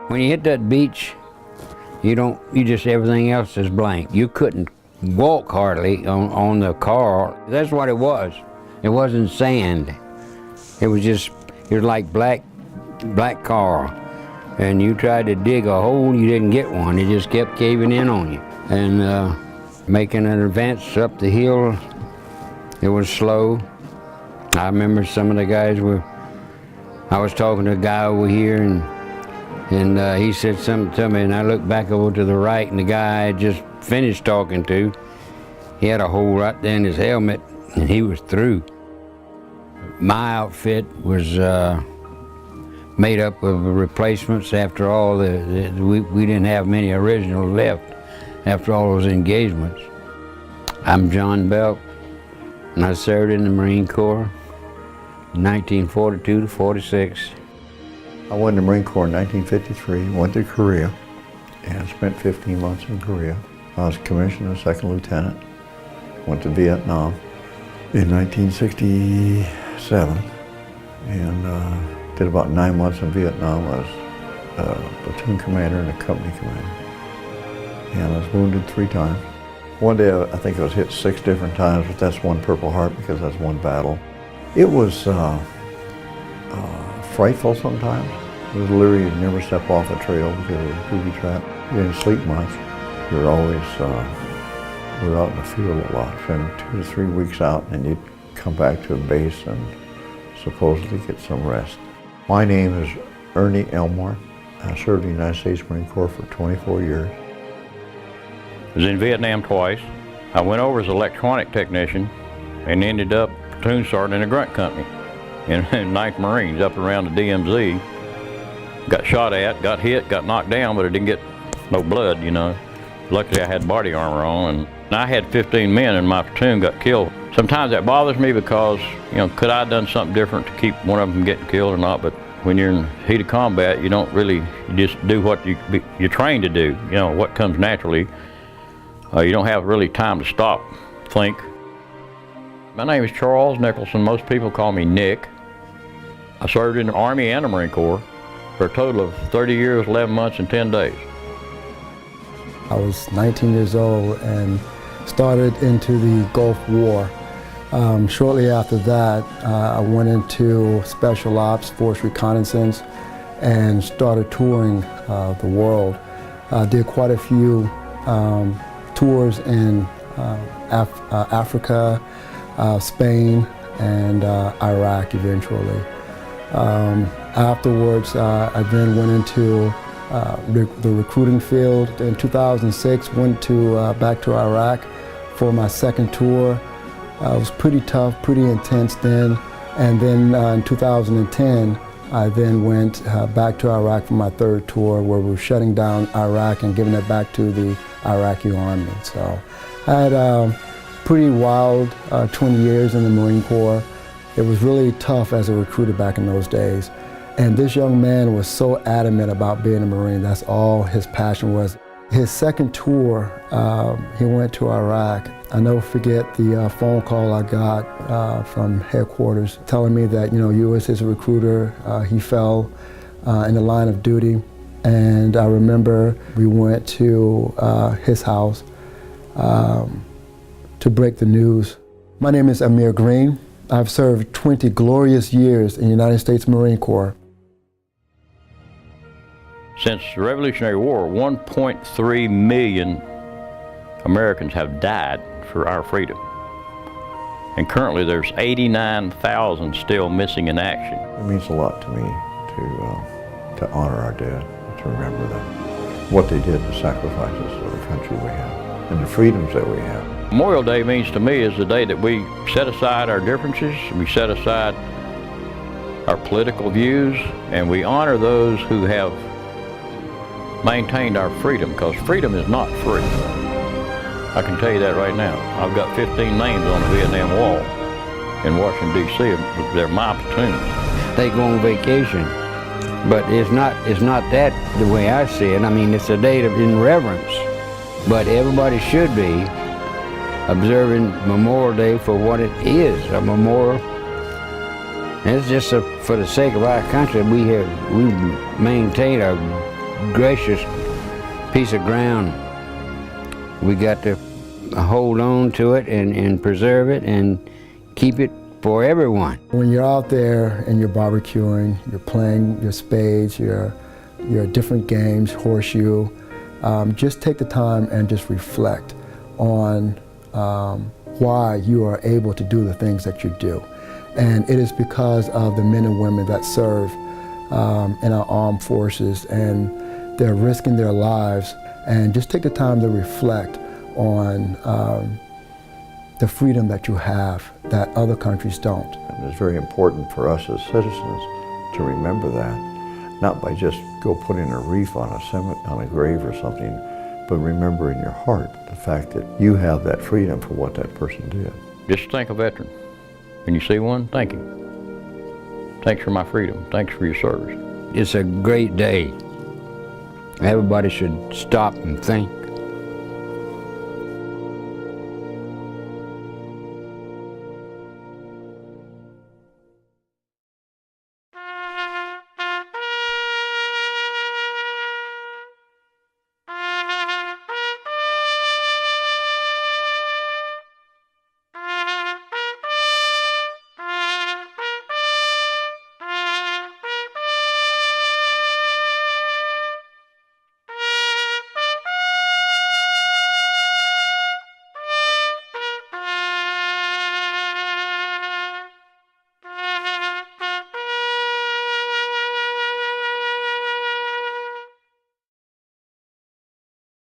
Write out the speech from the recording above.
When you hit that beach, you just, everything else is blank. You couldn't walk hardly on the car. That's what it was. It wasn't sand. It was like black coral. And you tried to dig a hole, you didn't get one. It just kept caving in on you. And making an advance up the hill, it was slow. I remember some of the guys I was talking to a guy over here, and he said something to me, and I looked back over to the right, and the guy I had just finished talking to, he had a hole right there in his helmet, and he was through. My outfit was made up of replacements after all we didn't have many originals left after all those engagements. I'm John Belk, and I served in the Marine Corps 1942 to 46. I went in the Marine Corps in 1953, went to Korea, and spent 15 months in Korea. I was commissioned as second lieutenant, went to Vietnam in 1967, and did about 9 months in Vietnam. I was a platoon commander and a company commander, and I was wounded 3 times. One day I think I was hit 6 different times, but that's one Purple Heart because that's one battle. It was frightful sometimes. It was literally you'd never step off a trail because it was a booby trap. You didn't sleep much. You were always, we were out in the field a lot. Spend 2 to 3 weeks out, and you'd come back to a base and supposedly get some rest. My name is Ernie Elmore. I served in the United States Marine Corps for 24 years. I was in Vietnam twice. I went over as an electronic technician and ended up platoon sergeant in a grunt company in 9th Marines up around the DMZ. Got shot at, got hit, got knocked down, but I didn't get no blood, you know. Luckily I had body armor on, and I had 15 men in my platoon got killed. Sometimes that bothers me because, you know, could I have done something different to keep one of them from getting killed or not? But when you're in heat of combat, you don't really, you just do what you're trained to do, you know, what comes naturally. You don't have really time to stop, think. My name is Charles Nicholson. Most people call me Nick. I served in the Army and the Marine Corps for a total of 30 years, 11 months, and 10 days. I was 19 years old and started into the Gulf War. Shortly after that, I went into Special Ops, Force Reconnaissance, and started touring the world. I did quite a few tours in Africa, Spain, and Iraq eventually. Afterwards, I then went into the recruiting field. In 2006, went back to Iraq for my second tour. It was pretty tough, pretty intense then. And then in 2010, I then went back to Iraq for my third tour, where we were shutting down Iraq and giving it back to the Iraqi army. So I had a pretty wild 20 years in the Marine Corps. It was really tough as a recruiter back in those days. And this young man was so adamant about being a Marine. That's all his passion was. His second tour, he went to Iraq. I never forget the phone call I got from headquarters telling me that, you know, you was his recruiter. He fell in the line of duty. And I remember we went to his house to break the news. My name is Amir Green. I've served 20 glorious years in the United States Marine Corps. Since the Revolutionary War, 1.3 million Americans have died for our freedom. And currently there's 89,000 still missing in action. It means a lot to me to honor our dead, to remember them, what they did, the sacrifices of the country we have, and the freedoms that we have. Memorial Day means to me is the day that we set aside our differences, we set aside our political views, and we honor those who have maintained our freedom, because freedom is not free. I can tell you that right now. I've got 15 names on the Vietnam Wall in Washington, D.C. They're my platoon. They go on vacation, but it's not that the way I see it. I mean, it's a day in reverence, but everybody should be observing Memorial Day for what it is, a memorial. And it's just for the sake of our country. We maintain a gracious piece of ground. We got to hold on to it and preserve it and keep it for everyone. When you're out there and you're barbecuing, you're playing your spades, your different games, horseshoe, just take the time and just reflect on why you are able to do the things that you do. And it is because of the men and women that serve in our armed forces, and they're risking their lives. And just take the time to reflect on the freedom that you have that other countries don't. And it's very important for us as citizens to remember that, not by just go putting a wreath on a grave or something, but remember in your heart the fact that you have that freedom for what that person did. Just thank a veteran. When you see one, thank him. Thanks for my freedom. Thanks for your service. It's a great day. Everybody should stop and think